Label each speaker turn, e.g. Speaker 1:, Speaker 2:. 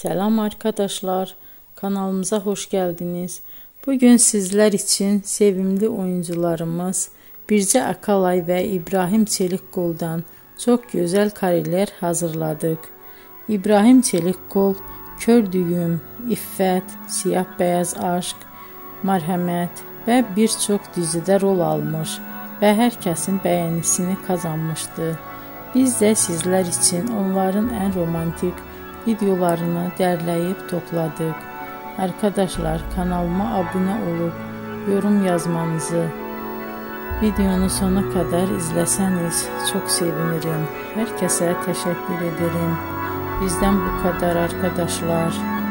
Speaker 1: Selam arkadaşlar, kanalımıza hoş geldiniz. Bugün sizler için sevimli oyuncularımız Bircə Akalay ve İbrahim Çelikkol'dan çok güzel kareler hazırladık. İbrahim Çelikkol, Kör Düyüm, İffət, Siyah Beyaz Aşk, Mərhəmət ve birçok dizide rol almış ve herkesin beğenisini kazanmıştı. Biz de sizler için onların en romantik videolarını derleyip topladık. Arkadaşlar, kanalıma abone olup yorum yazmanızı, videonu sona kadar izleseniz çok sevinirim. Herkese teşekkür ederim. Bizden bu kadar arkadaşlar.